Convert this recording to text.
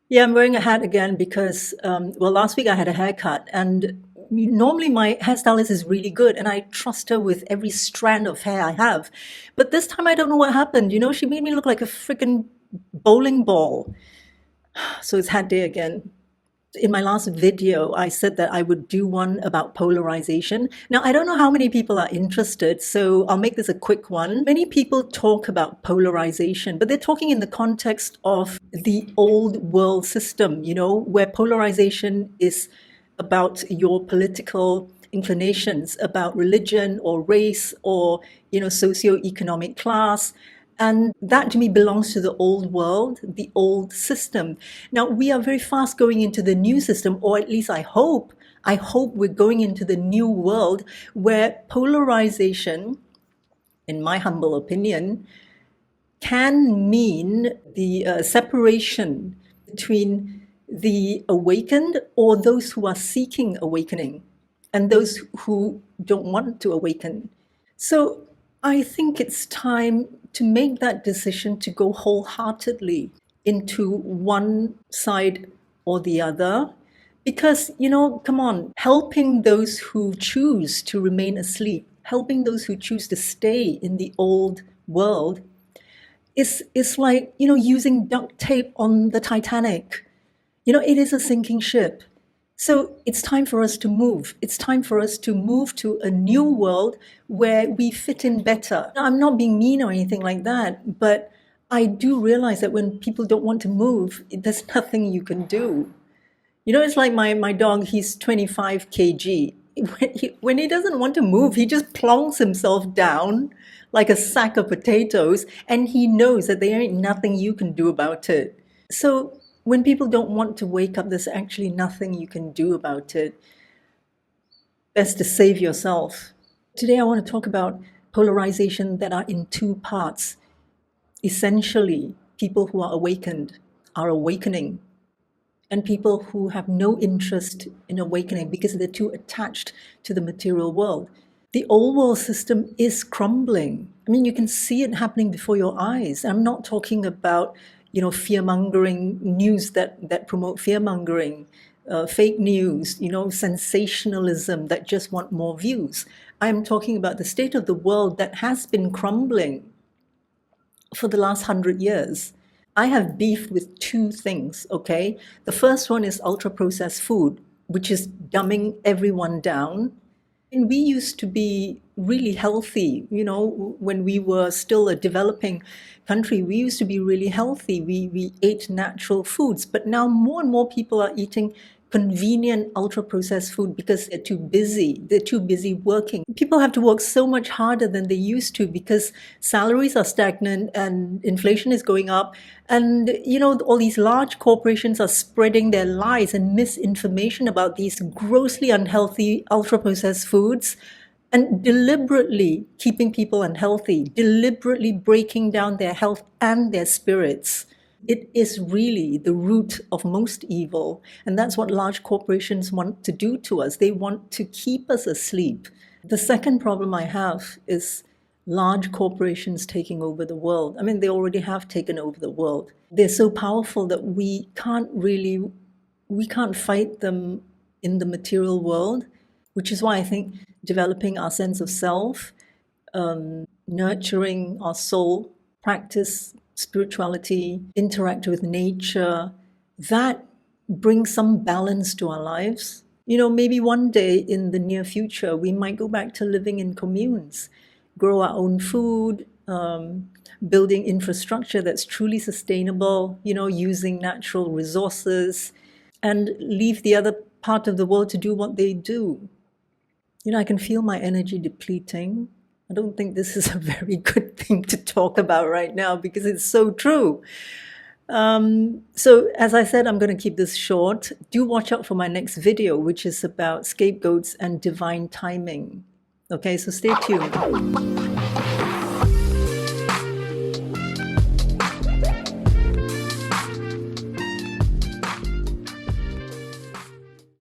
Yeah, I'm wearing a hat again because, well, last week I had a haircut, and normally my hairstylist is really good, and I trust her with every strand of hair I have. But this time I don't know what happened. She made me look like a freaking bowling ball. So it's hat day again. In my last video, I said that I would do one about polarization. Now, I don't know how many people are interested, so I'll make this a quick one. Many people talk about polarization, but they're talking in the context of the old world system, where polarization is about your political inclinations, about religion or race or, socio-economic class. And that to me belongs to the old world, the old system. Now we are very fast going into the new system, or at least I hope we're going into the new world where polarization, in my humble opinion, can mean the separation between the awakened or those who are seeking awakening and those who don't want to awaken. So I think it's time to make that decision to go wholeheartedly into one side or the other. Because, come on, helping those who choose to remain asleep, helping those who choose to stay in the old world is like, using duct tape on the Titanic. It is a sinking ship. So it's time for us to move. It's time for us to move to a new world where we fit in better. Now, I'm not being mean or anything like that, but I do realize that when people don't want to move, there's nothing you can do. It's like my dog, he's 25 kg. When he doesn't want to move, he just plonks himself down like a sack of potatoes, and he knows that there ain't nothing you can do about it. So when people don't want to wake up, there's actually nothing you can do about it. Best to save yourself. Today I want to talk about polarization that are in two parts. Essentially, people who are awakened are awakening, and people who have no interest in awakening because they're too attached to the material world. The old world system is crumbling. I mean, you can see it happening before your eyes. I'm not talking about, fear-mongering news that promote fear-mongering, fake news, sensationalism that just want more views. I'm talking about the state of the world that has been crumbling for the last 100 years. I have beef with two things, okay? The first one is ultra-processed food, which is dumbing everyone down. And we used to be really healthy, when we were still a developing country, we used to be really healthy. We ate natural foods, but now more and more people are eating convenient ultra-processed food because they're too busy. They're too busy working. People have to work so much harder than they used to because salaries are stagnant and inflation is going up. And, all these large corporations are spreading their lies and misinformation about these grossly unhealthy ultra-processed foods and deliberately keeping people unhealthy, deliberately breaking down their health and their spirits. It is really the root of most evil. And that's what large corporations want to do to us. They want to keep us asleep. The second problem I have is large corporations taking over the world. I mean, they already have taken over the world. They're so powerful that we can't fight them in the material world, which is why I think developing our sense of self, nurturing our soul, practice spirituality, interact with nature, that brings some balance to our lives. Maybe one day in the near future, we might go back to living in communes, grow our own food, building infrastructure that's truly sustainable, using natural resources, and leave the other part of the world to do what they do. I can feel my energy depleting. I don't think this is a very good thing to talk about right now because it's so true. So as I said, I'm going to keep this short. Do watch out for my next video, which is about scapegoats and divine timing. Okay, so stay tuned.